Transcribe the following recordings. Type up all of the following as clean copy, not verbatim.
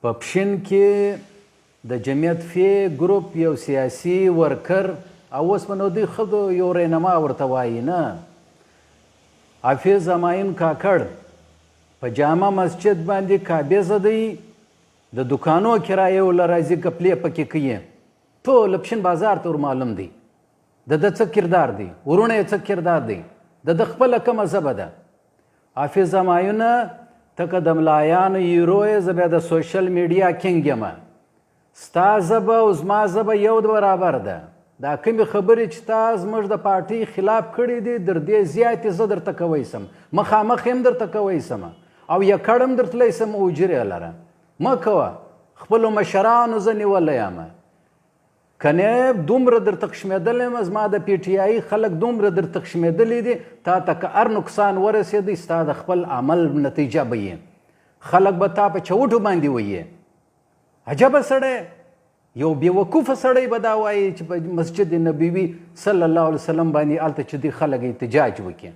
په پښین کې د جمعیت فی ګروپ یو سیاسي ورکر او اوس په نو دوی ښځو یو رهنما ورته وایي نه حافظ همایون کاکړ په جامع مسجد باندې قابضه دی د دکانو کرایه ورله راځي ګپلې پکې کوي ټول پښین بازار ته ور معلوم دی د ده څه کردار دی ورونه یې څه کردار دی د ده خپله کومه ژبه ده حافظ همایون ته که د ملایانو هیرو یې زه بیا د سوشل میډیا کینګ یم ستا ژبه او زما ژبه یو برابر ده دا کومې خبرې چې تا زموږ د پارټۍ خلاف کړي دي در دې زیاتې زه درته کوی سم مخامخ هم درته کوی سم او یکړ هم درتلی سم اجر یې لره مه کوه خپلو مشرانو زه نیولی یم کنه دومره درته قشمېدلی یم زما د پی ټي آی خلک دومره درته قشمېدلی دي تا ته که هر نقصان ورسېدی ستا د خپل عمل نتیجه به یې خلک به تا په چوټو باندې ویې عجبه سړی یو بېوقوفه سړی به دا وایي چې په مسجد نبوي صلی الله علیه وسلم باندې هلته چې دی خلک احتجاج وکړي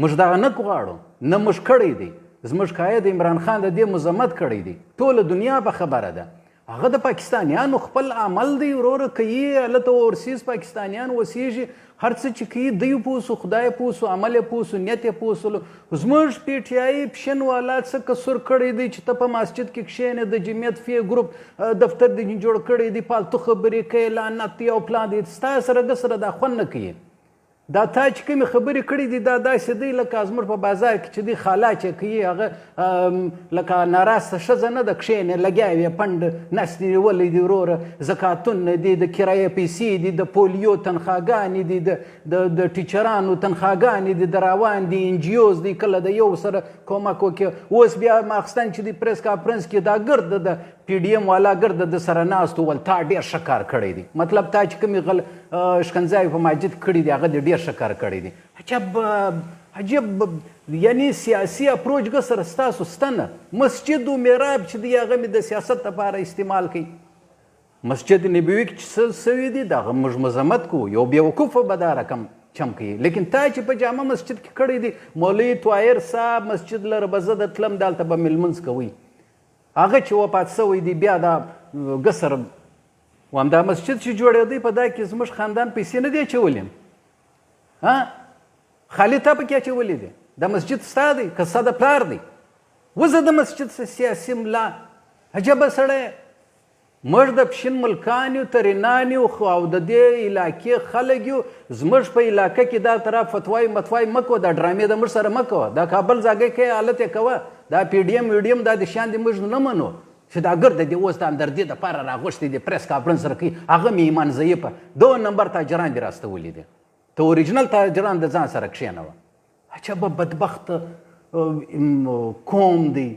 موږ دغه نه غواړو نه موږ کړی دی زموږ قاید عمران خان د دې مذمت کړی دی ټوله دنیا به خبره ده هغه د پاکستانیانو خپل عمل دی وروره کوي هلته اورسیز پاکستانیان اوسیږي هر څه چې کوي دوی پوه سو خدای پوه سو عمل یې پوه سو نیت یې پوه سو زموږ پی ټي آی پښین والا څه قصور کړی دی چې ته په مسجد کې کښېنې د جمعیت فی ګروپ دفتر دې جوړ کړی دی فالتو خبرې کوي لعنت دی او پلان دی ستا سره ده سره دا خوند نه کوي دا تا چې کومې خبرې کړي دي دا داسې دی لکه زموږ په بازار کې چې دی خالا چې کوي هغه لکه ناراسته ښځه نه ده کښېنې لګیا وي پنډ نستې نیولی دي وروره زکاتونه دي د کرایه پیسې دي د پولیو تنخواګانې دي د ټیچرانو تنخواګانې دي د روان دي انجیوز دي کله د یو سره کومک وکړي اوس بیا ماخستن چې دی پریس کانفرنس کې دا ګرد د پی ډي ایم والا ګرد د سره ناست ول تا ډېر ښه کار کړی دی مطلب تا چې کومې شکنځاوې په مسجد کړي دي هغه دې ډېر ښه کار کړی دی عجب یعنی سیاسي اپروچ ګه سره ستاسو شته نه مسجد و محراب چې دی هغه مې د سیاست لپاره استعمال کوي مسجد نبوي کې چې څه سوي دي د هغه موږ مذمت کوو یو بېوقوفه به دا رقم چم کوي لیکن تا چې په جامع مسجد کې کړی دی مولوي طاهر صاحب مسجد لره به زه د تلم دلته به مې لمونځ کوئ هغه چې وفات شوی دی بیا دا ګسر همدا مسجد چې جوړېدی په دا کې زموږ خاندان پیسې نه دی اچولې خالي تا پکې اچولې دی دا مسجد ستا دی که ستا د پلار دی وزه د مسجد سیاسي ملا عجبه سړی موږ د پښین ملکان یو ترینان یو او د دې علاقې خلک یو زموږ په علاقه کې دا طرف فتوای متوای مه کوه دا ډرامې د موږ سره مه کوه دا کابل ځاګی کوې حالت یې کوه دا پی ډي ایم ویډیم دا د شان دي موږ نه منو چې دا ګرده دی اوس د همدردي دپاره راغوښتی دی پریس کانفرنس سره کوي هغه مې ایمان ضعیفه 2 نمبر تاجران دې راستولي دي ته اوریجنل تاجران د ځان سره کښېنوه عجبه بدبخت قوم دی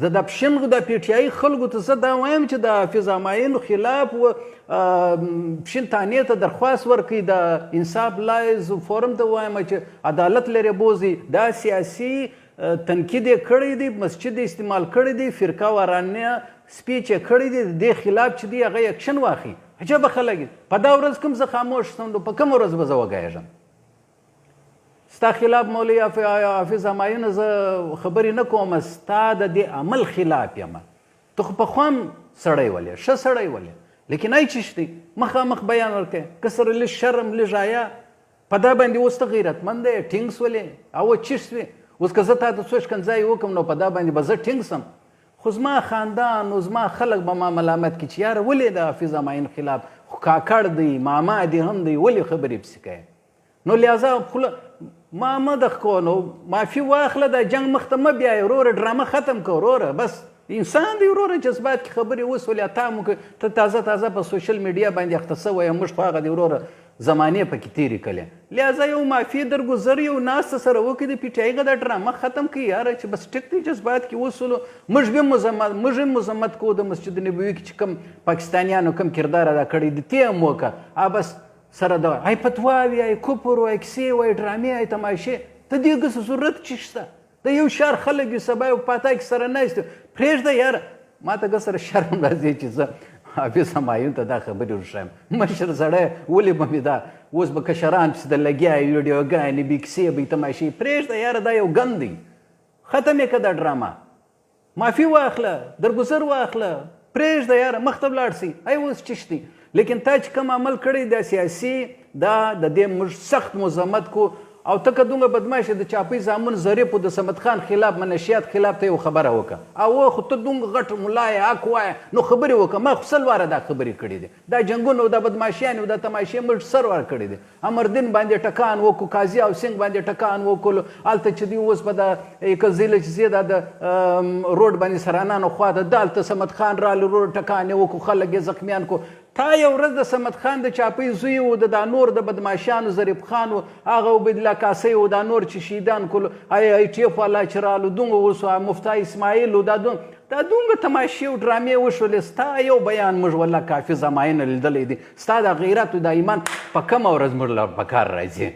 زه د پښین د پی ټي آی خلکو ته زه دا وایم چې د حافظ همایون خلاف پښین تانې ته درخواست ورکوي د انصاف لایز فورم ته وایم چې عدالت لري بوزي دا سیاسي تنقید یې کړی دی مسجد استعمال کړی دی فرقه وارانه سپیچ یې کړی دی د دې خلاف چې دی هغه اکشن واخلي عجبه خلک په دا ورځ کوم زه خاموش شم نو په کومه ورځ به زه وګایږم ستا خلاف مولوي حافظ همایون زه خبرې نه کوم ستا د دې عمل خلاف یم ته خو پخوا هم سړی ولې ښه سړی ولې لیکن ای چیش دی مخامخ بیان ورکړې که سره لږ شرم لږ حیا په دا باندې اوس ته غیرتمند دی ټینګ سولې او چیش سوې اوس که زه تا ته څو شکنځاوې وکړم نو په دا باندې به زه ټینګ سم خو زما خاندان او زما خلک به ما ملامت کړي چې یاره ولې د حافظ همایون خلاف خو کاکړ دی ماما دی هم دی ولې خبرې پسې کوې نو لہذا خوله ما مه دغه کوه نو معافي واخله د جنګ مخ ته مه بیایې وروره ډرامه ختم کړه وروره بس انسان دی وروره جذبات کې خبرې وسولې تا مو ته تازه تازه په سوشل میډیا باندې اخته شوی موږ خو هغه دی وروره زمانې پکې تېرې کړلې لہذا یو معافي درګذر یو ناسته سره وکړي د پی ټي آی هغه دا ډرامه ختم کړي یاره چې بس ټیک دی جذبات کې وسولو موږ هم مذمت کوو د مسجد نبوي کې چې کوم پاکستانیانو کوم کردار ادا کړی دی ته هم وکړه بس سره دا ای فتوا وي ای کفر وای کیسې وای ډرامې ای تماشې ته دې ګس ضرورت چی شته د یو شهر خلک یو سبا یو پاتا کې سره نه است پرېږده یار ما ته ګس سره شرم راځي چې زه حافظ همایون ته دا خبرې ورښیم مشر سړی ولې به مې دا اوس به کشران چې د لګیا ویډیوګانې بې کیسې به تماشې پرېږده یاره دا یو ګند دی ختم یې که دا ډرامه معافي واخله درګذر واخله پرېږده یاره مخ ته ولاړ سئ اوس چش دی لیکن تا چې کوم عمل کړی دا سیاسي دا د دې موږ سخت مذمت کو او ته که دومره بدمعشه د چاپي زامن ظریفو د صمد خان خلاف منشیات خلاف ته یو خبره وکړه او خو ته دومره غټ ملا یې حق وایه نو خبرې وکړه ما خو سل واره دا خبرې کړي دي دا جنګونه او دا بدمعشیان او دا تماشې موږ سر ور کړي دي امردین باندې ټکان وکړو قاضي او سنګ باندې ټکان وکړو هلته چې دوی اوس په د کزیله چې زی دا د روډ باندې سرانانو خوا ته دالته صمد خان راغلو روډ ټکان یې وکړو خلک یې زخمیان کو تا یو ورځ د صمد خان د چاپۍ زوی و د دا نور د بدماشانو ظریف خان و هغه عبیدالله کاسۍ و دا نور چې شهیدان کړلو ای ټي اف والا چې رالو دومره اوس مفتي اسماعیل و دا دومره تماشې او ډرامې وشولې ستا یو بیان موږ والله کافي زماینه لیدلی دي ستا د غیرت او د ایمان په کومه ورځ موږ له په کار راځي